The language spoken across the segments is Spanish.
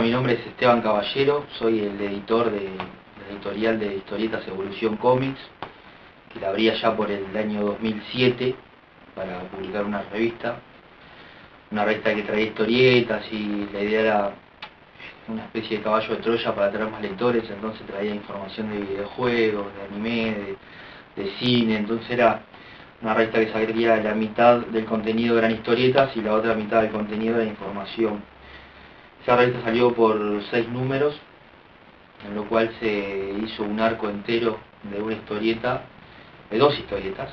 mi nombre es Esteban Caballero, soy el editor de la editorial de historietas Evolución Comics, que la abría ya por el año 2007 para publicar una revista que traía historietas, y la idea era una especie de caballo de Troya para atraer más lectores. Entonces traía información de videojuegos, de anime, de cine. Entonces era una revista que salía la mitad del contenido eran historietas y la otra mitad del contenido era información. Esa revista salió por 6 números, en lo cual se hizo un arco entero de una historieta, de 2 historietas,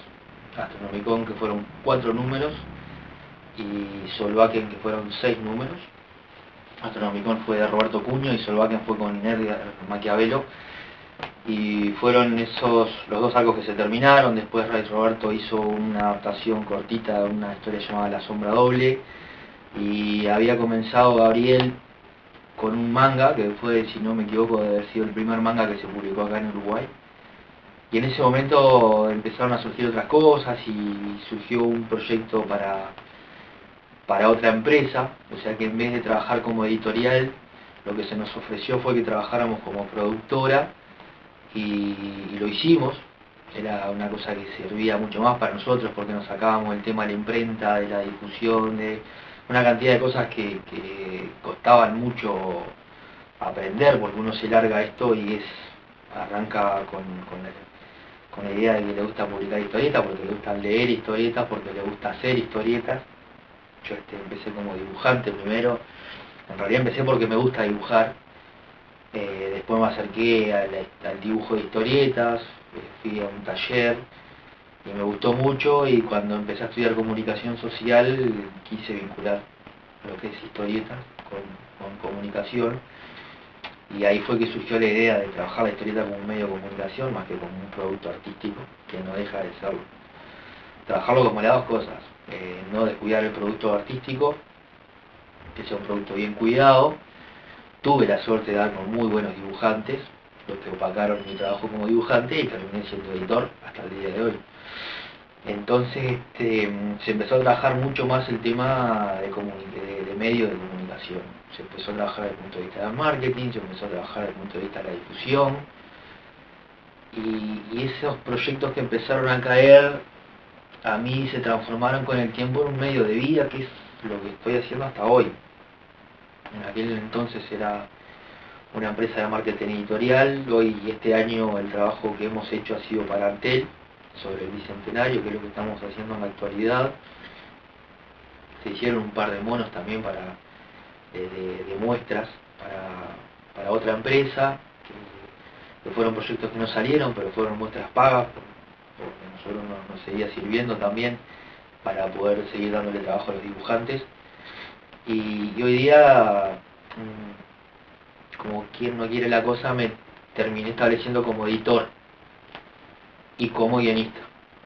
Astronomicon, que fueron 4 números, y Solvaken, que fueron 6 números. Astronomicon fue de Roberto Cuño y Solvaken fue con Edgar Maquiavelo, y fueron esos los 2 arcos que se terminaron. Después Roberto hizo una adaptación cortita de una historia llamada La Sombra Doble, y había comenzado Gabriel con un manga que fue, si no me equivoco, de haber sido el primer manga que se publicó acá en Uruguay. Y en ese momento empezaron a surgir otras cosas y surgió un proyecto para otra empresa. O sea que en vez de trabajar como editorial, lo que se nos ofreció fue que trabajáramos como productora, y lo hicimos. Era una cosa que servía mucho más para nosotros porque nos sacábamos el tema de la imprenta, de la difusión, de una cantidad de cosas que costaban mucho aprender, porque uno se larga esto y arranca con la idea de que le gusta publicar historietas, porque le gusta leer historietas, porque le gusta hacer historietas. Yo empecé como dibujante primero. En realidad empecé porque me gusta dibujar. Después me acerqué al dibujo de historietas, fui a un taller y me gustó mucho, y cuando empecé a estudiar comunicación social quise vincular lo que es historietas con comunicación, y ahí fue que surgió la idea de trabajar la historieta como un medio de comunicación más que como un producto artístico, que no deja de serlo. Trabajarlo como las 2 cosas, no descuidar el producto artístico, que sea un producto bien cuidado. Tuve la suerte de dar con muy buenos dibujantes, los que opacaron mi trabajo como dibujante, y terminé siendo editor hasta el día de hoy. Entonces se empezó a trabajar mucho más el tema de medios de comunicación. Se empezó a trabajar desde el punto de vista del marketing, se empezó a trabajar desde el punto de vista de la difusión, y esos proyectos que empezaron a caer a mí se transformaron con el tiempo en un medio de vida, que es lo que estoy haciendo hasta hoy. En aquel entonces era una empresa de marketing editorial. Hoy, este año, el trabajo que hemos hecho ha sido para Antel, sobre el Bicentenario, que es lo que estamos haciendo en la actualidad. Se hicieron un par de monos también de muestras para otra empresa, que fueron proyectos que no salieron, pero fueron muestras pagas, porque a nosotros nos seguía sirviendo también para poder seguir dándole trabajo a los dibujantes. Y hoy día, como quien no quiere la cosa, me terminé estableciendo como editor y como guionista.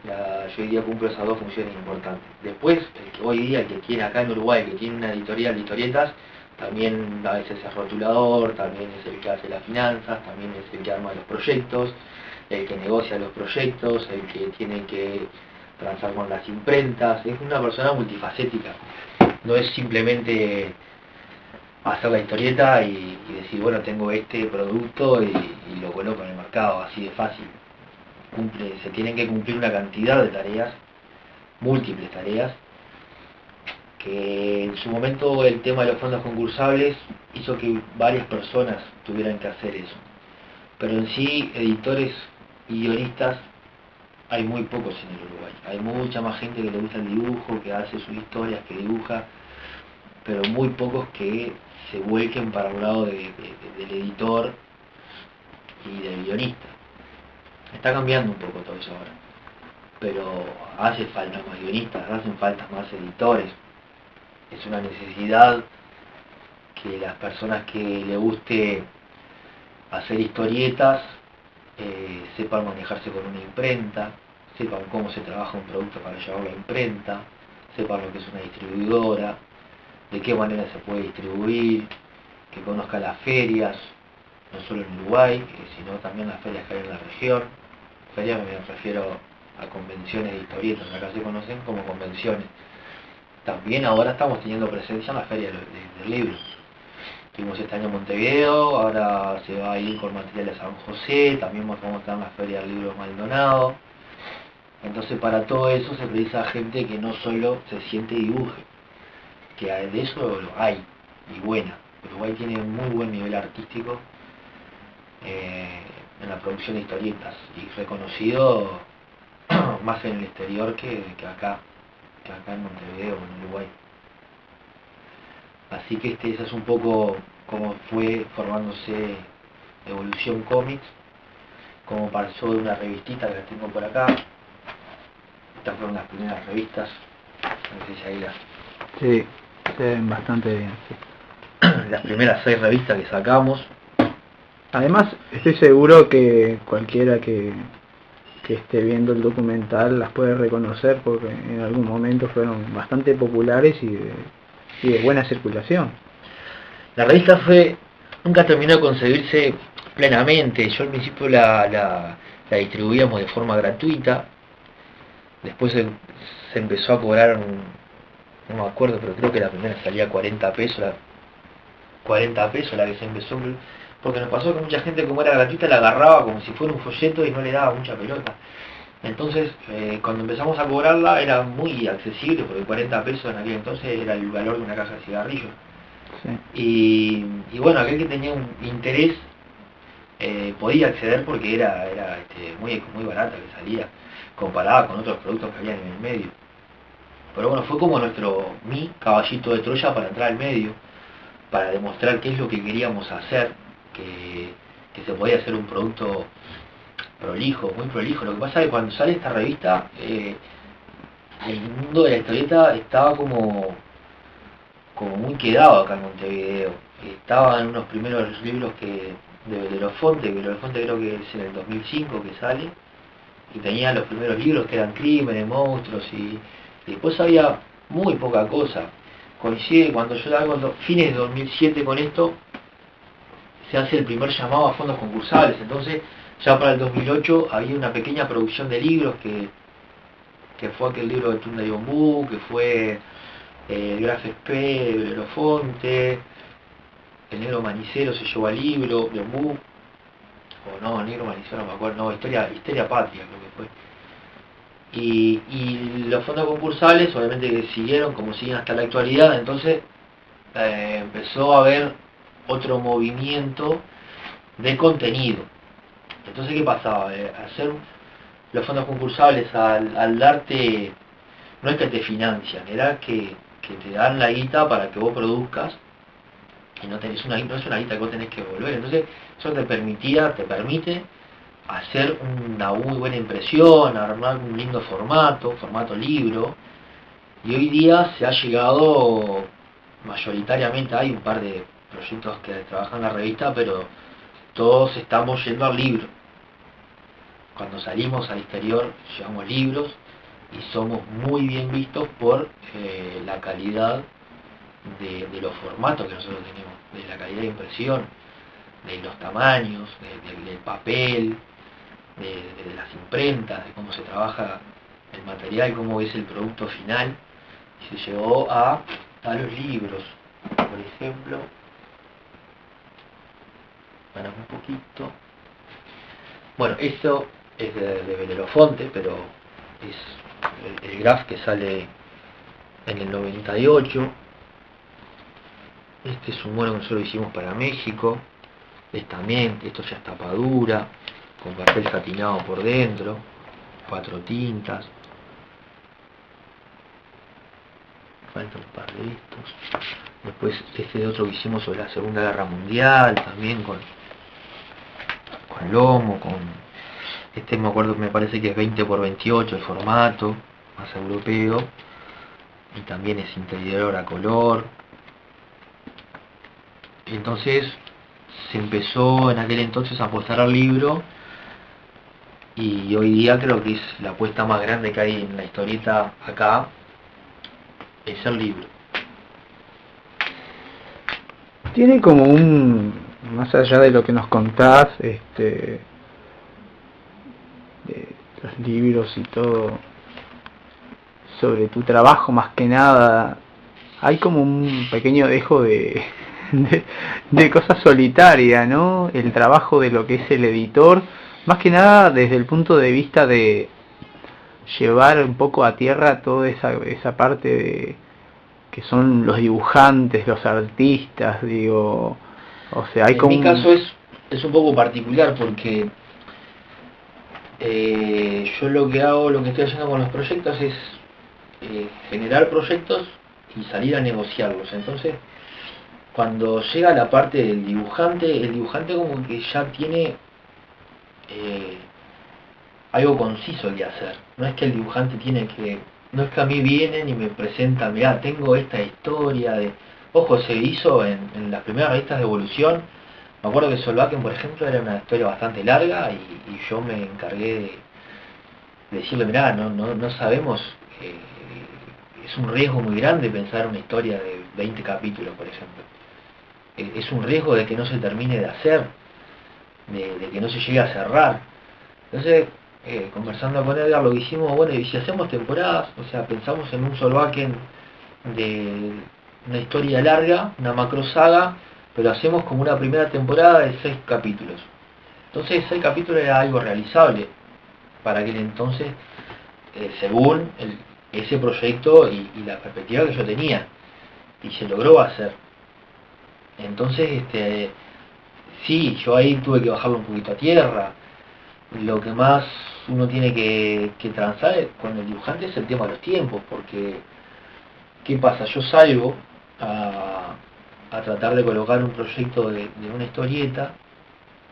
Yo hoy día cumplo esas 2 funciones importantes. Después, hoy día el que quiere acá en Uruguay, que tiene una editorial de historietas, también a veces es rotulador, también es el que hace las finanzas, también es el que arma los proyectos, el que negocia los proyectos, el que tiene que transar con las imprentas. Es una persona multifacética. No es simplemente hacer la historieta y decir, bueno, tengo este producto y lo coloco en el mercado, así de fácil. Se tienen que cumplir una cantidad de tareas, múltiples tareas, que en su momento el tema de los fondos concursables hizo que varias personas tuvieran que hacer eso. Pero en sí, editores y guionistas hay muy pocos en el Uruguay. Hay mucha más gente que le gusta el dibujo, que hace sus historias, que dibuja, pero muy pocos que se vuelquen para un lado del editor y del guionista. Está cambiando un poco todo eso ahora, pero hace falta más guionistas, hacen falta más editores. Es una necesidad que las personas que le guste hacer historietas sepan manejarse con una imprenta, sepan cómo se trabaja un producto para llevarlo a la imprenta, sepan lo que es una distribuidora, de qué manera se puede distribuir, que conozca las ferias, no solo en Uruguay, sino también las ferias que hay en la región. Ferias me refiero a convenciones de historietas, acá se conocen como convenciones. También ahora estamos teniendo presencia en la feria del libro, Fuimos este año a Montevideo, ahora se va a ir con material a San José, también vamos a estar en la Feria del Libro Maldonado. Entonces para todo eso se precisa gente que no solo se siente y dibuje, que de eso lo hay, y buena. Uruguay tiene un muy buen nivel artístico en la producción de historietas, y reconocido más en el exterior que acá en Montevideo, en Uruguay. Así que esa es un poco cómo fue formándose Evolución Comics, como pasó de una revistita que la tengo por acá. Estas fueron las primeras revistas, no sé si ahí las... Sí, se ven bastante bien, sí. Las primeras 6 revistas que sacamos. Además, estoy seguro que cualquiera que esté viendo el documental las puede reconocer porque en algún momento fueron bastante populares y de buena circulación. La revista nunca terminó de concebirse plenamente. Yo al principio la distribuíamos de forma gratuita, después se empezó a cobrar, no me acuerdo, pero creo que la primera salía 40 pesos, 40 pesos la que se empezó, porque nos pasó que mucha gente, como era gratuita, la agarraba como si fuera un folleto y no le daba mucha pelota. Entonces cuando empezamos a cobrarla era muy accesible, porque 40 pesos en aquel entonces era el valor de una caja de cigarrillos. Sí. Y bueno, aquel que tenía un interés podía acceder porque era muy barata que salía, comparada con otros productos que había en el medio. Pero bueno, fue como mi caballito de Troya para entrar al medio, para demostrar qué es lo que queríamos hacer, que se podía hacer un producto prolijo, muy prolijo. Lo que pasa es que cuando sale esta revista, el mundo de la historieta estaba como muy quedado acá en Montevideo. Estaba en unos primeros libros de Belerofonte, Belerofonte creo que es en el 2005 que sale, y tenía los primeros libros que eran Crímenes, Monstruos, y después había muy poca cosa. Coincide cuando yo hago fines de 2007 con esto, se hace el primer llamado a fondos concursables. Entonces ya para el 2008 había una pequeña producción de libros que fue aquel libro de Tunda y Ombú, que fue el Graf Spee de Belerofonte, el Negro Manicero se llevó al libro de Ombú, o no, Negro Manicero no me acuerdo, no, Histeria Patria creo que fue. Y los fondos concursables obviamente que siguieron como siguen hasta la actualidad. Entonces empezó a haber otro movimiento de contenido. Entonces, ¿qué pasaba? Hacer los fondos concursables al darte, no es que te financian, era que te dan la guita para que vos produzcas, y no es una guita que vos tenés que volver. Entonces eso te permite hacer una muy buena impresión, armar un lindo formato libro, y hoy día se ha llegado mayoritariamente, hay un par de proyectos que trabajan en la revista, pero todos estamos yendo al libro. Cuando salimos al exterior llevamos libros y somos muy bien vistos por la calidad de los formatos que nosotros tenemos, de la calidad de impresión, de los tamaños, del papel, de las imprentas, de cómo se trabaja el material, cómo es el producto final. Y se llegó a los libros, por ejemplo, para un poquito. Bueno, esto es de Belerofonte, pero es el Graf que sale en el 98. Este es un mono que nosotros hicimos para México. Esto ya es tapadura, con papel satinado por dentro, 4 tintas. Falta un par de estos. Después este de otro que hicimos sobre la Segunda Guerra Mundial, también con lomo, este me acuerdo que me parece que es 20x28 el formato, más europeo, y también es interior a color. Entonces se empezó en aquel entonces a apostar al libro, y hoy día creo que es la apuesta más grande que hay en la historieta acá, es el libro. Tiene como más allá de lo que nos contás, de los libros y todo, sobre tu trabajo más que nada, hay como un pequeño dejo de de, de cosa solitaria, ¿no? El trabajo de lo que es el editor, más que nada desde el punto de vista de llevar un poco a tierra toda esa parte de que son los dibujantes, los artistas, digo, o sea, hay En mi como... caso es un poco particular porque yo lo que hago, lo que estoy haciendo con los proyectos es generar proyectos y salir a negociarlos. Entonces, cuando llega la parte del dibujante, el dibujante como que ya tiene algo conciso que hacer. No es que el dibujante tiene que... No es que a mí vienen y me presentan, mirá, tengo esta historia de... Ojo, se hizo en las primeras revistas de Evolución. Me acuerdo que Solvaken, por ejemplo, era una historia bastante larga y yo me encargué de decirle, mirá, no sabemos, es un riesgo muy grande pensar una historia de 20 capítulos, por ejemplo. Es un riesgo de que no se termine de hacer, de que no se llegue a cerrar. Entonces, conversando con Edgar, lo que hicimos, bueno, y si hacemos temporadas, o sea, pensamos en un Solvaken de una historia larga, una macro saga, pero hacemos como una primera temporada de 6 capítulos. Entonces 6 capítulos era algo realizable para aquel entonces, según ese proyecto y la perspectiva que yo tenía, y se logró hacer. Entonces, sí, yo ahí tuve que bajarlo un poquito a tierra. Lo que más uno tiene que transar con el dibujante es el tema de los tiempos, porque ¿qué pasa? Yo salgo a tratar de colocar un proyecto de una historieta,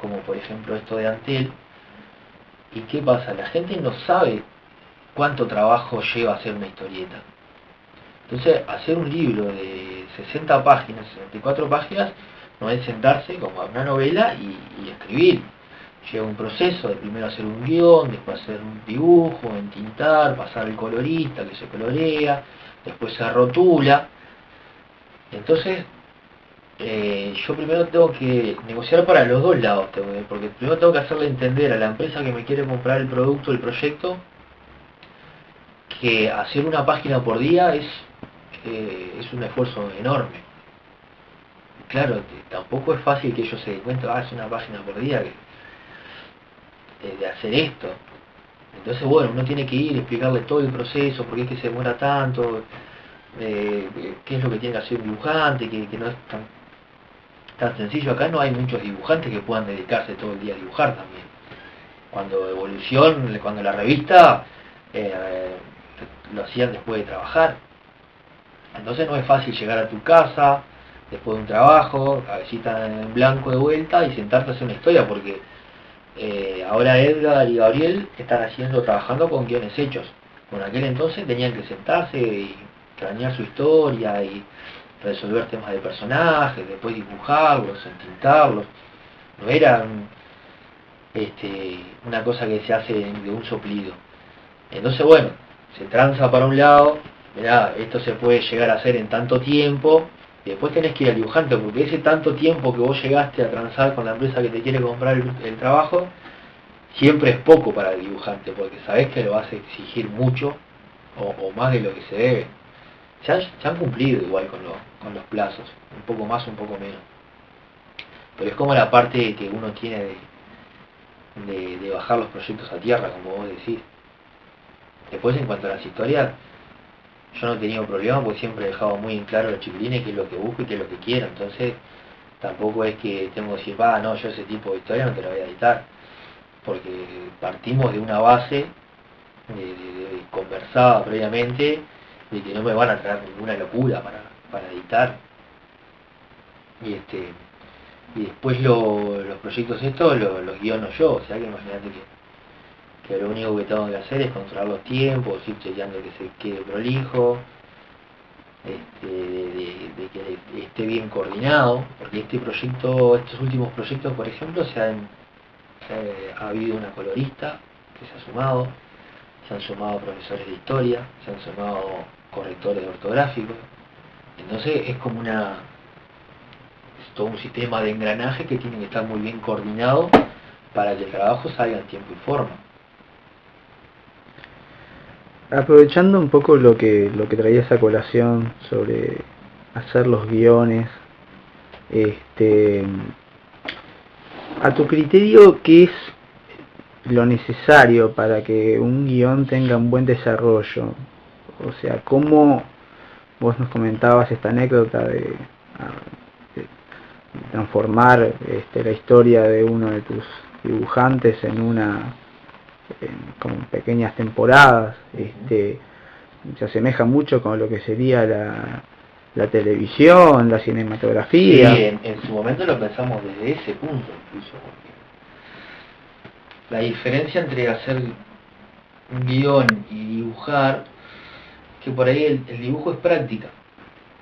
como por ejemplo esto de Antel, y ¿qué pasa? La gente no sabe cuánto trabajo lleva hacer una historieta. Entonces, hacer un libro de 60 páginas, 64 páginas, no es sentarse como a una novela y escribir. Lleva un proceso de primero hacer un guión, después hacer un dibujo, entintar, pasar al colorista que se colorea, después se rotula. Entonces, yo primero tengo que negociar para los dos lados, porque primero tengo que hacerle entender a la empresa que me quiere comprar el producto, el proyecto, que hacer una página por día es un esfuerzo enorme. Claro, tampoco es fácil que ellos se den cuenta, es una página por día de hacer esto. Entonces, bueno, uno tiene que ir, explicarle todo el proceso, por qué es que se demora tanto, qué es lo que tiene que hacer un dibujante, que no es tan sencillo. Acá no hay muchos dibujantes que puedan dedicarse todo el día a dibujar también. Cuando Evolución, cuando la revista, lo hacían después de trabajar. Entonces no es fácil llegar a tu casa después de un trabajo, cabecita en blanco de vuelta y sentarte a hacer una historia, porque ahora Edgar y Gabriel están trabajando con guiones hechos. Con aquel entonces tenían que sentarse y cranear su historia y resolver temas de personajes, después dibujarlos, entintarlos. No era una cosa que se hace de un soplido. Entonces, bueno, se tranza para un lado, mirá, esto se puede llegar a hacer en tanto tiempo, y después tenés que ir al dibujante, porque ese tanto tiempo que vos llegaste a transar con la empresa que te quiere comprar el trabajo, siempre es poco para el dibujante, porque sabés que lo vas a exigir mucho, o más de lo que se debe. Se han cumplido igual con los plazos, un poco más, un poco menos. Pero es como la parte que uno tiene de bajar los proyectos a tierra, como vos decís. Después, en cuanto a las historias, yo no he tenido problema porque siempre he dejado muy en claro a los chiquilines qué es lo que busco y qué es lo que quiero. Entonces, tampoco es que tengo que decir, no, yo ese tipo de historia no te la voy a editar. Porque partimos de una base conversada previamente de que no me van a traer ninguna locura para editar. Y después los proyectos estos los guiono yo, o sea que imagínate que lo único que tengo que hacer es controlar los tiempos, ir chequeando que se quede prolijo, de que esté bien coordinado, porque estos últimos proyectos, por ejemplo, ha habido una colorista que se han sumado profesores de historia, se han sumado correctores ortográficos. Entonces es como es todo un sistema de engranaje que tiene que estar muy bien coordinado para que el trabajo salga en tiempo y forma. Aprovechando un poco lo que traía esa colación sobre hacer los guiones, Este, a tu criterio, ¿qué es lo necesario para que un guión tenga un buen desarrollo? O sea, ¿cómo vos nos comentabas esta anécdota de transformar la historia de uno de tus dibujantes en como pequeñas temporadas? Se asemeja mucho con lo que sería la televisión, la cinematografía. Sí, en su momento lo pensamos desde ese punto incluso, porque la diferencia entre hacer un guión y dibujar, que por ahí el dibujo es práctica,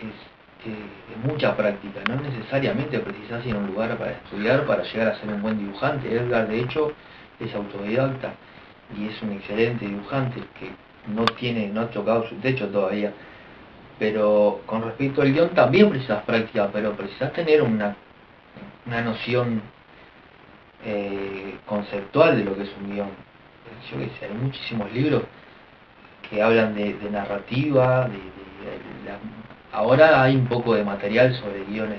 es mucha práctica, no necesariamente precisas ir a un lugar para estudiar para llegar a ser un buen dibujante. Edgar, de hecho, es autodidacta y es un excelente dibujante que no ha tocado su techo todavía. Pero con respecto al guión también precisas práctica, pero precisas tener una noción conceptual de lo que es un guión. Yo qué sé, hay muchísimos libros que hablan de narrativa, ahora hay un poco de material sobre guiones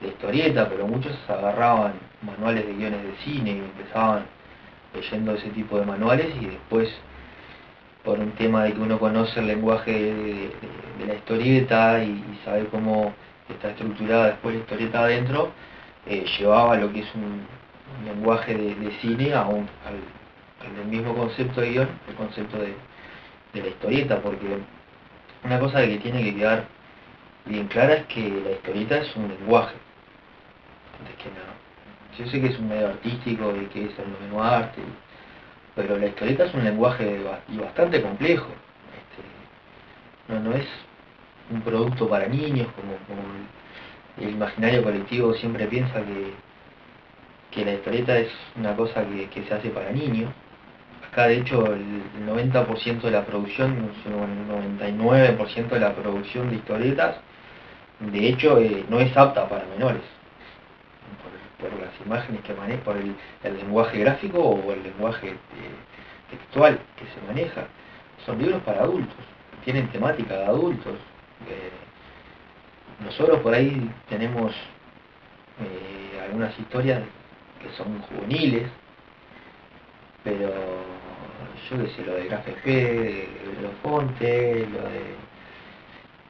de historieta, pero muchos agarraban manuales de guiones de cine y empezaban leyendo ese tipo de manuales, y después, por un tema de que uno conoce el lenguaje de la historieta y sabe cómo está estructurada después la historieta adentro, llevaba lo que es un lenguaje de cine al del mismo concepto de guión, el concepto de la historieta, porque una cosa que tiene que quedar bien clara es que la historieta es un lenguaje, antes que nada. Yo sé que es un medio artístico y que es el noveno arte, pero la historieta es un lenguaje y bastante complejo. No es un producto para niños, como el imaginario colectivo siempre piensa que la historieta es una cosa que se hace para niños. Acá, de hecho, el 90% de la producción, el 99% de la producción de historietas, de hecho, no es apta para menores, por las imágenes que maneja, por el lenguaje gráfico o el lenguaje textual que se maneja. Son libros para adultos, tienen temática de adultos. Nosotros por ahí tenemos algunas historias que son juveniles, pero yo qué sé, lo de Café Fede, lo de Fonte, lo de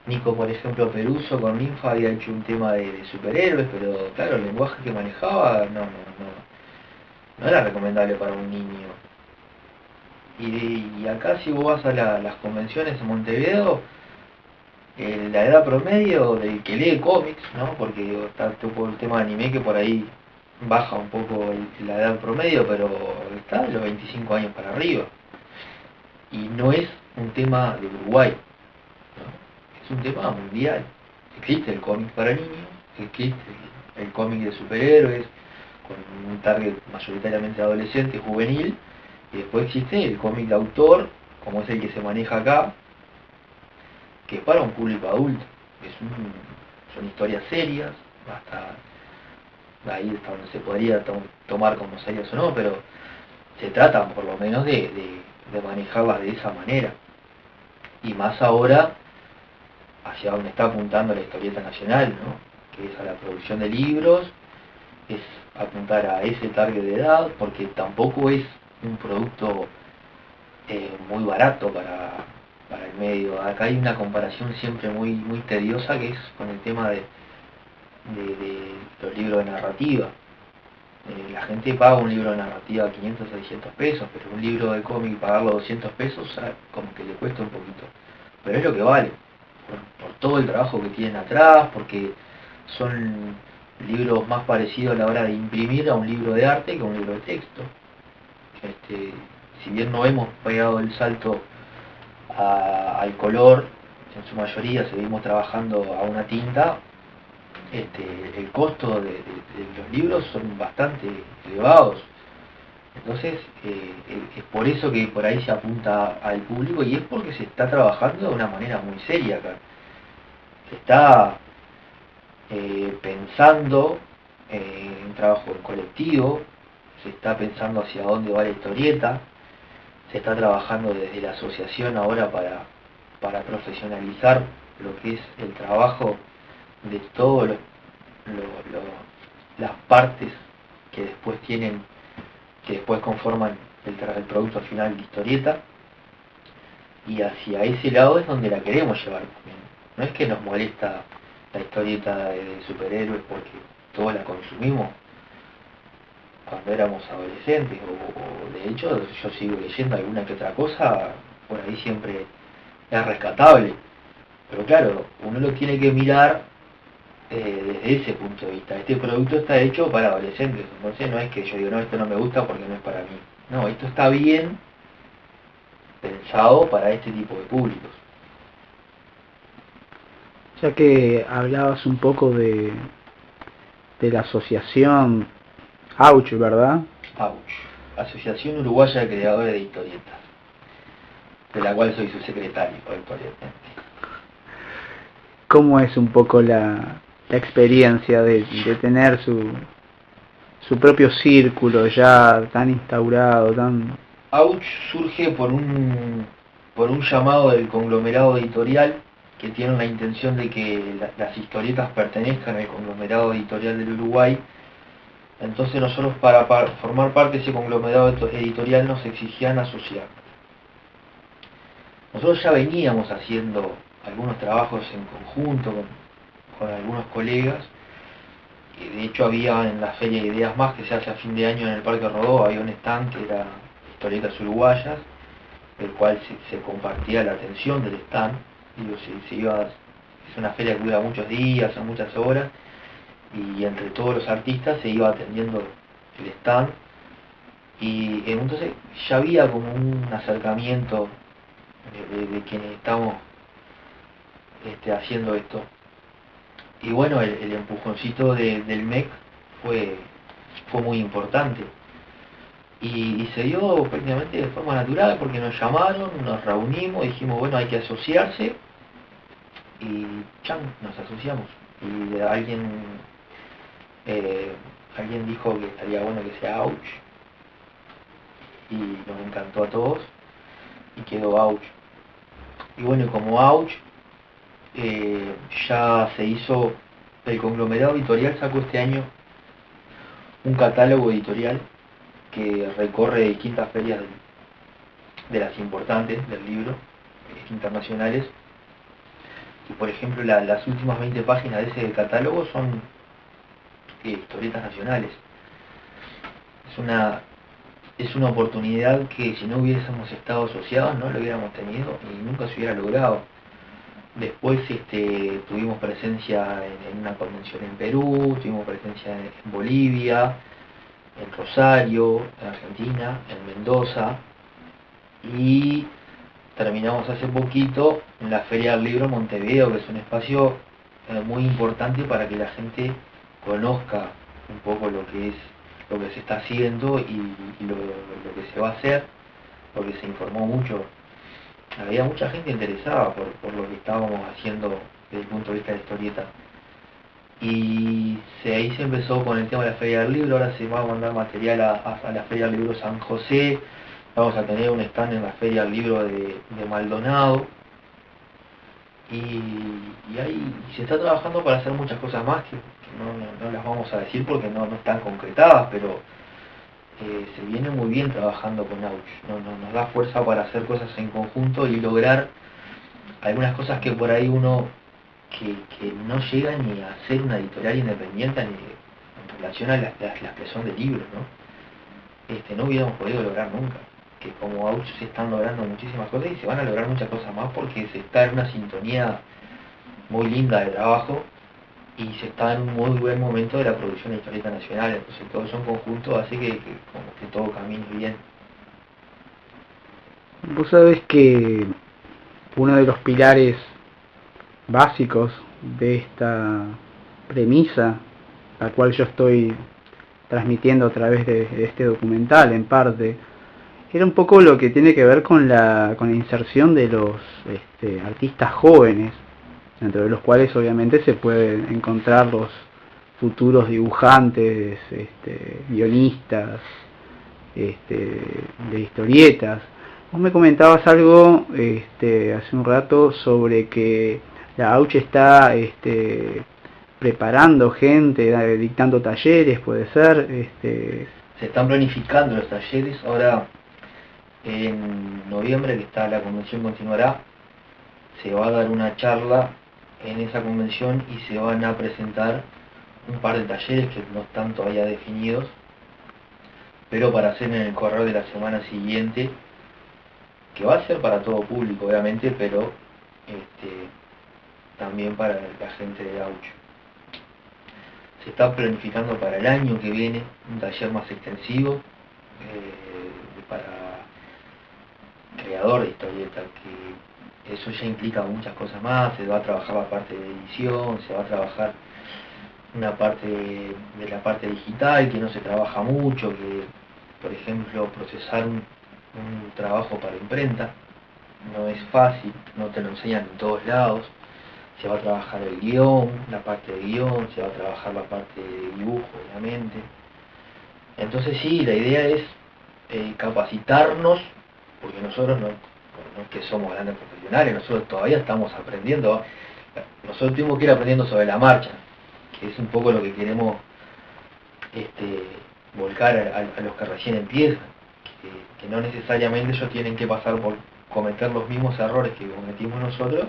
Nico, por ejemplo, Peruso con Ninfa había hecho un tema de superhéroes, pero claro, el lenguaje que manejaba no era recomendable para un niño. Y acá, si vos vas a las convenciones en Montevideo, la edad promedio del que lee cómics, ¿no? Porque está todo el tema de anime que por ahí baja un poco la edad promedio, pero está de los 25 años para arriba. Y no es un tema de Uruguay, ¿no? Es un tema mundial. Existe el cómic para niños, existe el cómic de superhéroes, con un target mayoritariamente adolescente, juvenil, y después existe el cómic de autor, como es el que se maneja acá, que es para un público adulto. Son historias serias, hasta ahí hasta donde se podría tomar como serias o no, pero se tratan por lo menos de manejarlas de esa manera. Y más ahora, hacia donde está apuntando la historieta nacional, ¿no? Que es a la producción de libros, es apuntar a ese target de edad, porque tampoco es un producto muy barato para el medio. Acá hay una comparación siempre muy tediosa, que es con el tema de los libros de narrativa. La gente paga un libro de narrativa 500 o 600 pesos, pero un libro de cómic pagarlo 200 pesos, como que le cuesta un poquito. Pero es lo que vale, por todo el trabajo que tienen atrás, porque son libros más parecidos a la hora de imprimir a un libro de arte que a un libro de texto. Si bien no hemos pegado el salto al color, en su mayoría seguimos trabajando a una tinta, el costo de los libros son bastante elevados. Entonces, es por eso que por ahí se apunta al público, y es porque se está trabajando de una manera muy seria acá. Se está pensando en un trabajo en colectivo, se está pensando hacia dónde va la historieta, se está trabajando desde la asociación ahora para profesionalizar lo que es el trabajo de todos los las partes que después conforman el producto final de historieta, y hacia ese lado es donde la queremos llevar. No es que nos molesta la historieta de superhéroes porque todos la consumimos cuando éramos adolescentes, o de hecho yo sigo leyendo alguna que otra cosa, por ahí siempre es rescatable, pero claro, uno lo tiene que mirar desde ese punto de vista. Este producto está hecho para adolescentes, entonces no es que yo digo, no, esto no me gusta porque no es para mí. No, esto está bien pensado para este tipo de públicos. Ya que hablabas un poco de la asociación Auch, ¿verdad? Auch, Asociación Uruguaya de Creadores de Historietas, de la cual soy su secretario actualmente. ¿Cómo es un poco la experiencia de tener su propio círculo ya tan instaurado, tan... Auch surge por un llamado del conglomerado editorial, que tiene la intención de que las historietas pertenezcan al conglomerado editorial del Uruguay. Entonces nosotros para formar parte de ese conglomerado editorial nos exigían asociar. Nosotros ya veníamos haciendo algunos trabajos en conjunto con algunos colegas. De hecho había en la Feria de Ideas Más, que se hace a fin de año en el Parque Rodó, había un stand que era historietas uruguayas, el cual se compartía la atención del stand. Digo, es una feria que dura muchos días, son muchas horas, y entre todos los artistas se iba atendiendo el stand, y entonces ya había como un acercamiento de quienes estamos haciendo esto. Y bueno, el empujoncito del MEC fue muy importante. Y se dio prácticamente de forma natural, porque nos llamaron, nos reunimos, dijimos, bueno, hay que asociarse, y chan, nos asociamos. Y alguien dijo que estaría bueno que sea Auch, y nos encantó a todos, y quedó Auch. Y bueno, como Auch ya se hizo, el conglomerado editorial sacó este año un catálogo editorial que recorre distintas ferias de las importantes del libro, internacionales. Y por ejemplo las últimas 20 páginas de ese catálogo son historietas nacionales. Es una oportunidad que si no hubiésemos estado asociados no lo hubiéramos tenido y nunca se hubiera logrado. Después tuvimos presencia en una convención en Perú, tuvimos presencia en Bolivia, en Rosario, en Argentina, en Mendoza, y terminamos hace poquito en la Feria del Libro Montevideo, que es un espacio muy importante para que la gente conozca un poco lo que se está haciendo y lo que se va a hacer, porque se informó mucho. Había mucha gente interesada por lo que estábamos haciendo desde el punto de vista de historieta. Y ahí se empezó con el tema de la Feria del Libro. Ahora se va a mandar material a la Feria del Libro San José. Vamos a tener un stand en la Feria del Libro de Maldonado. Y ahí se está trabajando para hacer muchas cosas más que no las vamos a decir porque no están concretadas, pero se viene muy bien trabajando con Auch. Nos da fuerza para hacer cosas en conjunto y lograr algunas cosas que por ahí uno que no llega ni a ser una editorial independiente ni en relación a las que son de libros, no hubiéramos podido lograr nunca. Que como Auch se están logrando muchísimas cosas y se van a lograr muchas cosas más porque se está en una sintonía muy linda de trabajo y se está en un muy buen momento de la producción de historieta nacional. Entonces todo eso en conjunto hace que como que todo camine bien. Vos sabés que uno de los pilares básicos de esta premisa, la cual yo estoy transmitiendo a través de este documental en parte, era un poco lo que tiene que ver con la inserción de los artistas jóvenes, dentro de los cuales obviamente se pueden encontrar los futuros dibujantes, guionistas, de historietas. Vos me comentabas algo hace un rato sobre que la Auch está preparando gente, dictando talleres, puede ser. Se están planificando los talleres. Ahora, en noviembre, que está la convención continuará, se va a dar una charla en esa convención y se van a presentar un par de talleres que no están todavía definidos, pero para hacer en el correo de la semana siguiente, que va a ser para todo público obviamente, pero también para la gente de Gaucho. Se está planificando para el año que viene un taller más extensivo para creador de historieta, que eso ya implica muchas cosas más. Se va a trabajar la parte de edición, se va a trabajar una parte de la parte digital que no se trabaja mucho, que por ejemplo procesar un trabajo para imprenta no es fácil, no te lo enseñan en todos lados. Se va a trabajar el guión, la parte de guión, se va a trabajar la parte de dibujo, obviamente. Entonces sí, la idea es capacitarnos, porque nosotros no es que somos grandes profesionales, nosotros todavía estamos aprendiendo, nosotros tenemos que ir aprendiendo sobre la marcha, que es un poco lo que queremos volcar a los que recién empiezan, que no necesariamente ellos tienen que pasar por cometer los mismos errores que cometimos nosotros,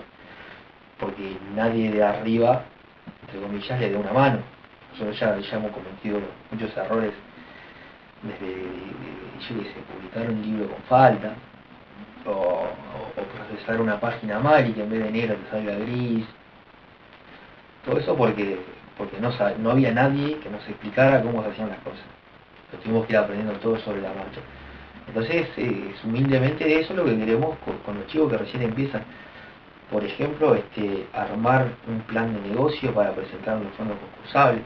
porque nadie de arriba, entre comillas, le dé una mano. Nosotros ya hemos cometido muchos errores, desde, yo qué sé, publicar un libro con falta, o procesar una página mal y que en vez de negro te salga gris. Todo eso porque no había nadie que nos explicara cómo se hacían las cosas. Lo tuvimos que ir aprendiendo todo sobre la marcha. Entonces, humildemente eso es lo que queremos con los chicos que recién empiezan. Por ejemplo, armar un plan de negocio para presentar un fondo concursable.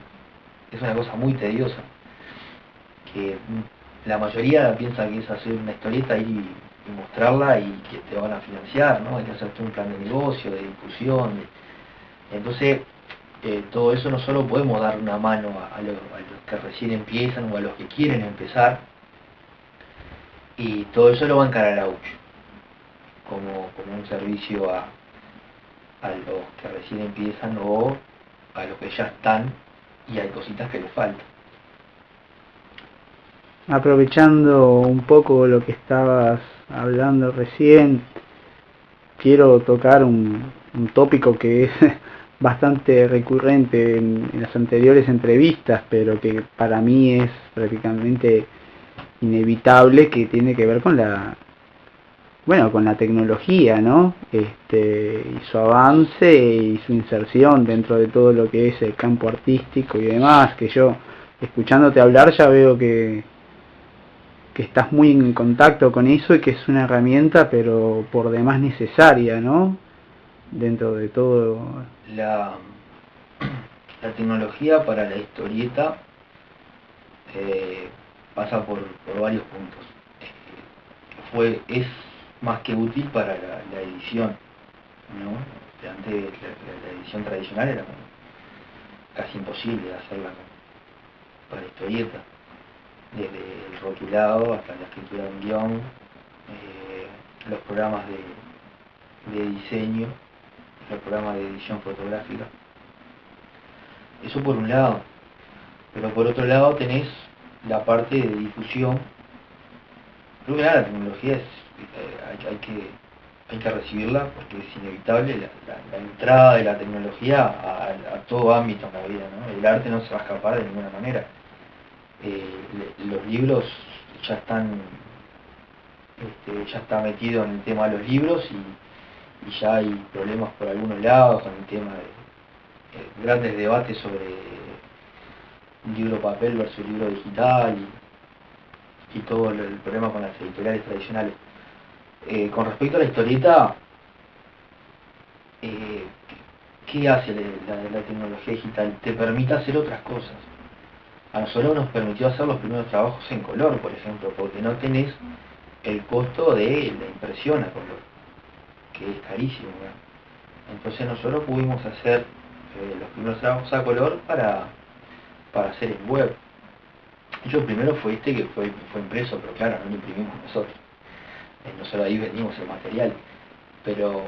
Es una cosa muy tediosa, que la mayoría piensa que es hacer una historieta y mostrarla y que te van a financiar, ¿no? Hay que hacerte un plan de negocio, de difusión. Entonces, todo eso no solo podemos dar una mano a los que recién empiezan o a los que quieren empezar, y todo eso lo va a encarar Gaucho como un servicio a los que recién empiezan o a los que ya están y hay cositas que les faltan. Aprovechando un poco lo que estabas hablando recién, quiero tocar un tópico que es bastante recurrente en las anteriores entrevistas, pero que para mí es prácticamente inevitable, que tiene que ver con con la tecnología, ¿no? Y su avance y su inserción dentro de todo lo que es el campo artístico y demás, que yo, escuchándote hablar, ya veo que estás muy en contacto con eso y que es una herramienta, pero por demás necesaria, ¿no? Dentro de todo. La tecnología para la historieta pasa por varios puntos. Es más que útil para la edición, ¿no? Antes la edición tradicional era casi imposible hacerla para historieta, desde el rotulado hasta la escritura de un guión, los programas de diseño, los programas de edición fotográfica. Eso por un lado, pero por otro lado tenés la parte de difusión. Creo que la tecnología hay que recibirla porque es inevitable la entrada de la tecnología a todo ámbito en la vida, ¿no? El arte no se va a escapar de ninguna manera. Los libros ya están, ya está metido en el tema de los libros y ya hay problemas por algunos lados con el tema de grandes debates sobre libro papel versus libro digital y todo el problema con las editoriales tradicionales. Con respecto a la historieta, ¿qué hace la tecnología digital? Te permite hacer otras cosas. A nosotros nos permitió hacer los primeros trabajos en color, por ejemplo, porque no tenés el costo de la impresión a color, que es carísimo, ¿no? Entonces nosotros pudimos hacer los primeros trabajos a color para hacer en web. Yo primero fue que fue impreso, pero claro, no lo imprimimos nosotros. Nosotros ahí vendimos el material. Pero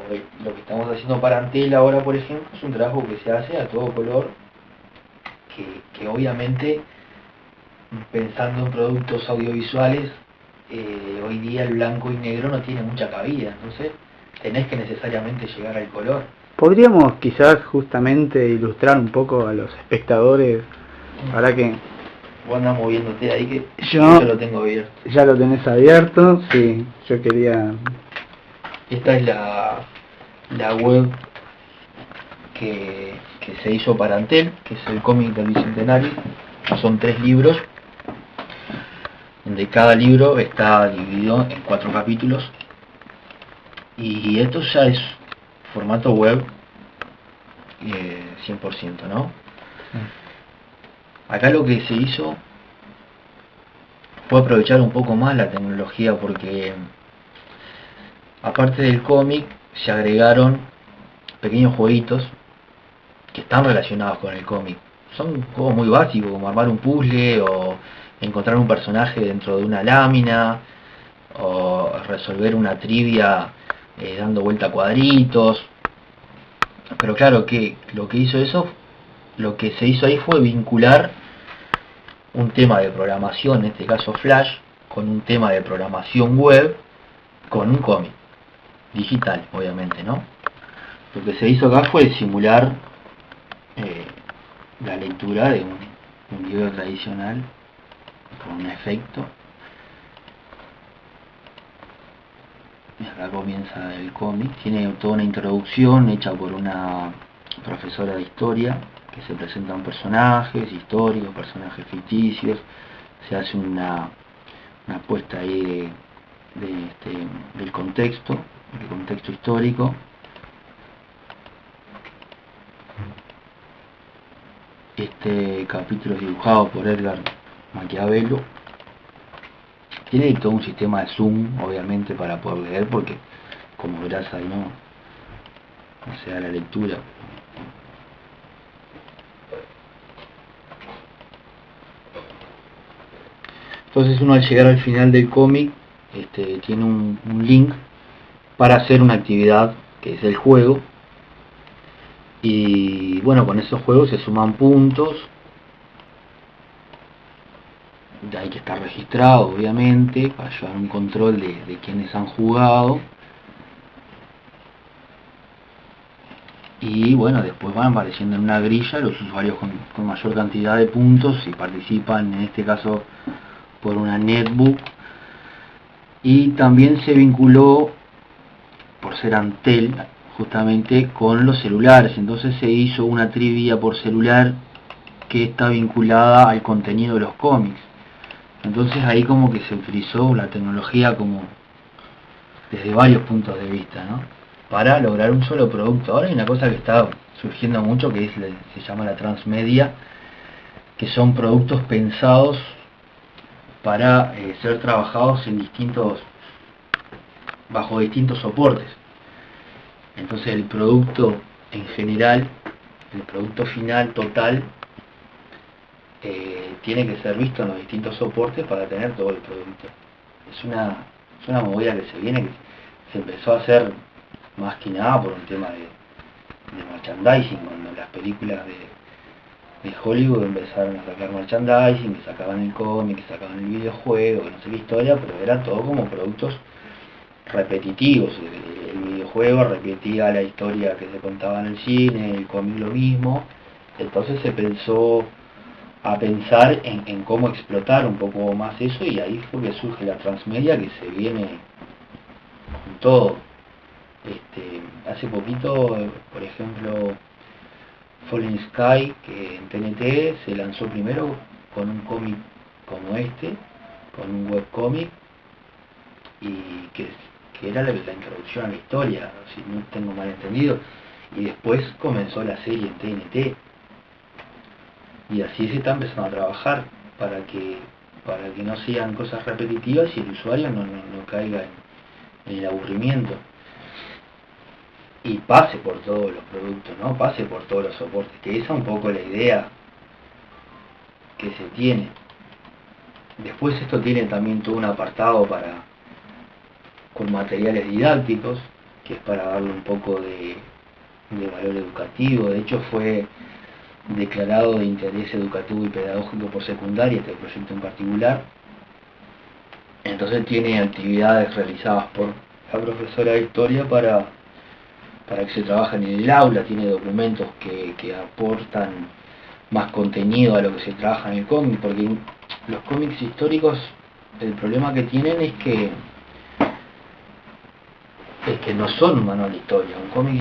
lo que estamos haciendo para Antel ahora, por ejemplo, es un trabajo que se hace a todo color que obviamente, pensando en productos audiovisuales, hoy día el blanco y negro no tiene mucha cabida, entonces tenés que necesariamente llegar al color. Podríamos quizás justamente ilustrar un poco a los espectadores, ahora que Vos andás moviéndote ahí que yo lo tengo abierto. ya lo tenés abierto, sí, yo quería... Esta es la web que se hizo para Antel, que es el cómic del Bicentenario. Son 3 libros, donde cada libro está dividido en 4 capítulos. Y esto ya es formato web 100%, ¿no? Acá lo que se hizo fue aprovechar un poco más la tecnología, porque aparte del cómic se agregaron pequeños jueguitos que están relacionados con el cómic. Son juegos muy básicos, como armar un puzzle o encontrar un personaje dentro de una lámina o resolver una trivia dando vuelta a cuadritos. Pero claro que lo que se hizo ahí fue vincular un tema de programación, en este caso Flash, con un tema de programación web, con un cómic digital, obviamente, ¿no? Lo que se hizo acá fue simular la lectura de un libro tradicional con un efecto. Y acá comienza el cómic. Tiene toda una introducción hecha por una profesora de historia, que se presentan personajes históricos, personajes ficticios. Se hace una puesta ahí del contexto histórico. Este capítulo es dibujado por Edgar Maquiavelo. Tiene todo un sistema de zoom, obviamente, para poder leer, porque como verás ahí no se da la lectura. Entonces uno, al llegar al final del cómic, tiene un link para hacer una actividad que es el juego. Y bueno, con esos juegos se suman puntos. Hay que estar registrado, obviamente, para llevar un control de quienes han jugado. Y bueno, después van apareciendo en una grilla los usuarios con mayor cantidad de puntos, y participan, en este caso, por una netbook. Y también se vinculó, por ser Antel, justamente con los celulares. Entonces se hizo una trivia por celular que está vinculada al contenido de los cómics. Entonces ahí como que se utilizó la tecnología como desde varios puntos de vista, ¿no? Para lograr un solo producto. Ahora hay una cosa que está surgiendo mucho, que se llama la transmedia, que son productos pensados para ser trabajados bajo distintos soportes. Entonces el producto en general, el producto final total, tiene que ser visto en los distintos soportes para tener todo el producto. Es una movida que se viene, que se empezó a hacer más que nada por un tema de merchandising, cuando las películas de Hollywood empezaron a sacar merchandising, que sacaban el cómic, que sacaban el videojuego, que no sé qué historia, pero era todo como productos repetitivos. El videojuego repetía la historia que se contaba en el cine, el cómic lo mismo. Entonces se pensó a pensar en cómo explotar un poco más eso, y ahí fue que surge la transmedia, que se viene con todo. Hace poquito, por ejemplo, Fallen Sky, que en TNT se lanzó primero con un cómic como con un webcómic, y que era la introducción a la historia, si no tengo mal entendido, y después comenzó la serie en TNT. Y así se está empezando a trabajar para que no sean cosas repetitivas y el usuario no caiga en el aburrimiento. Y pase por todos los productos, ¿no? Pase por todos los soportes, que esa es un poco la idea que se tiene. Después esto tiene también todo un apartado con materiales didácticos, que es para darle un poco de valor educativo. De hecho fue declarado de interés educativo y pedagógico por secundaria, este proyecto en particular. Entonces tiene actividades realizadas por la profesora de historia para que se trabajen en el aula, tiene documentos que aportan más contenido a lo que se trabaja en el cómic, porque los cómics históricos, el problema que tienen es que no son un manual de historia. Un cómic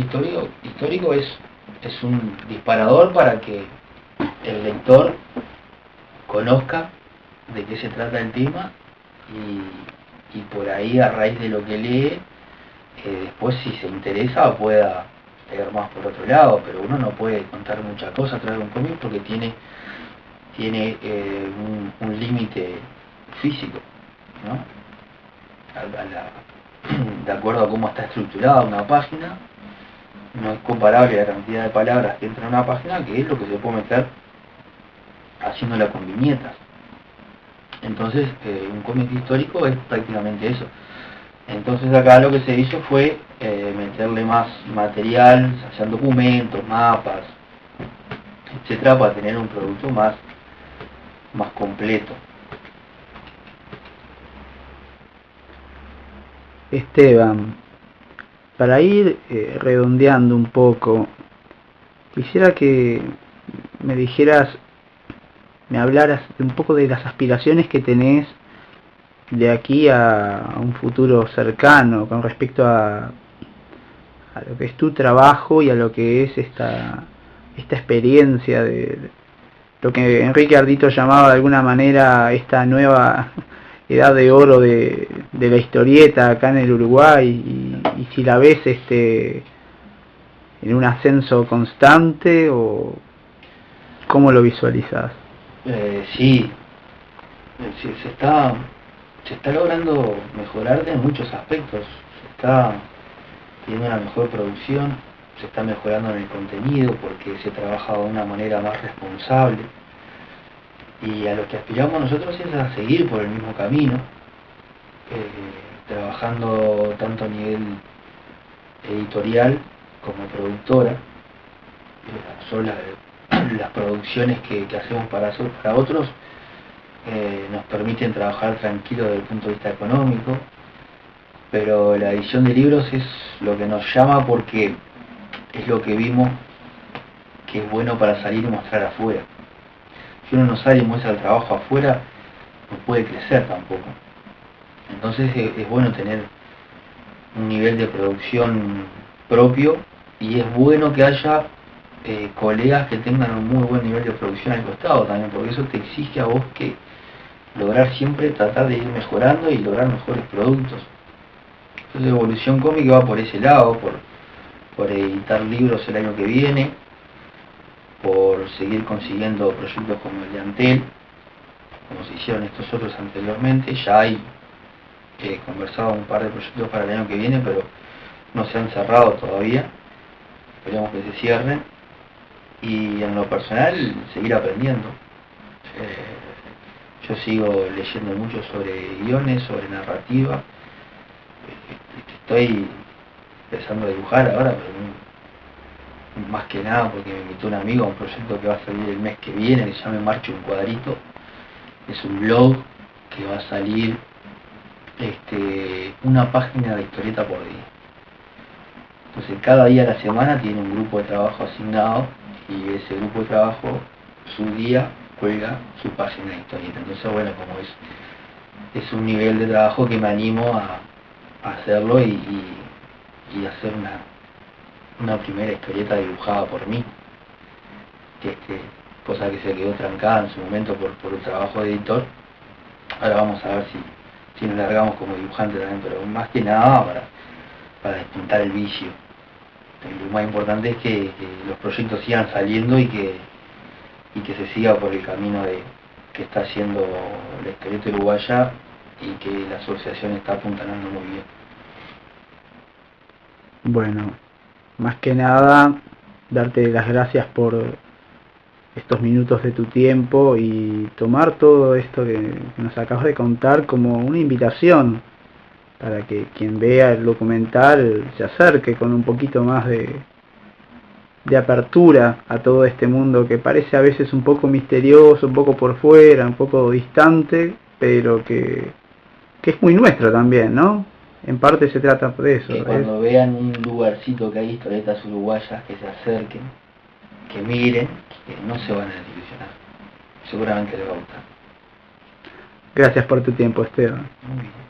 histórico es un disparador para que el lector conozca de qué se trata el tema y por ahí, a raíz de lo que lee, después, si se interesa, pueda leer más por otro lado, pero uno no puede contar muchas cosas a través de un cómic porque tiene un límite físico, ¿no? De acuerdo a cómo está estructurada una página, no es comparable la cantidad de palabras que entra en una página, que es lo que se puede meter haciéndola con viñetas. Entonces, un cómic histórico es prácticamente eso. Entonces acá lo que se hizo fue meterle más material, sean documentos, mapas, etcétera, para tener un producto más completo. Esteban, para ir redondeando un poco, quisiera que me dijeras, me hablaras un poco de las aspiraciones que tenés de aquí a un futuro cercano con respecto a lo que es tu trabajo y a lo que es esta experiencia de lo que Enrique Ardito llamaba de alguna manera esta nueva edad de oro de la historieta acá en el Uruguay, y si la ves en un ascenso constante o cómo lo visualizas. Sí, se está logrando mejorar en muchos aspectos. Se está teniendo una mejor producción, se está mejorando en el contenido porque se trabaja de una manera más responsable, y a lo que aspiramos nosotros es a seguir por el mismo camino, trabajando tanto a nivel editorial como productora. Son las producciones que hacemos para otros, nos permiten trabajar tranquilo desde el punto de vista económico, pero la edición de libros es lo que nos llama porque es lo que vimos que es bueno para salir y mostrar afuera. Si uno no sale y muestra el trabajo afuera, no puede crecer tampoco. Entonces es bueno tener un nivel de producción propio, y es bueno que haya colegas que tengan un muy buen nivel de producción al costado también, porque eso te exige a vos que lograr siempre tratar de ir mejorando y lograr mejores productos. Entonces Evolución Cómic va por ese lado, por editar libros el año que viene, por seguir consiguiendo proyectos como el de Antel, como se hicieron estos otros anteriormente. Ya hay conversado un par de proyectos para el año que viene, pero no se han cerrado todavía. Esperemos que se cierren. Y en lo personal, seguir aprendiendo. Yo sigo leyendo mucho sobre guiones, sobre narrativa. Estoy empezando a dibujar ahora, pero más que nada porque me invitó un amigo a un proyecto que va a salir el mes que viene, que se llama Marcha un Cuadrito. Es un blog que va a salir una página de historieta por día. Entonces cada día de la semana tiene un grupo de trabajo asignado, y ese grupo de trabajo, su día, cuelga su página de historieta. Entonces, bueno, como es un nivel de trabajo que me animo a hacerlo y hacer una primera historieta dibujada por mí, cosa que se quedó trancada en su momento por el trabajo de editor. Ahora vamos a ver si nos largamos como dibujante también, pero más que nada para despuntar el vicio. Lo más importante es que los proyectos sigan saliendo y que se siga por el camino que está haciendo la historieta uruguaya, y que la asociación está apuntalando muy bien. Bueno, más que nada, darte las gracias por estos minutos de tu tiempo y tomar todo esto que nos acabas de contar como una invitación para que quien vea el documental se acerque con un poquito más de de apertura a todo este mundo que parece a veces un poco misterioso, un poco por fuera, un poco distante, pero que es muy nuestro también, ¿no? En parte se trata de eso. Que cuando vean un lugarcito que hay historietas uruguayas, que se acerquen, que miren, que no se van a desilusionar. Seguramente les va a gustar. Gracias por tu tiempo, Esteban. Muy bien.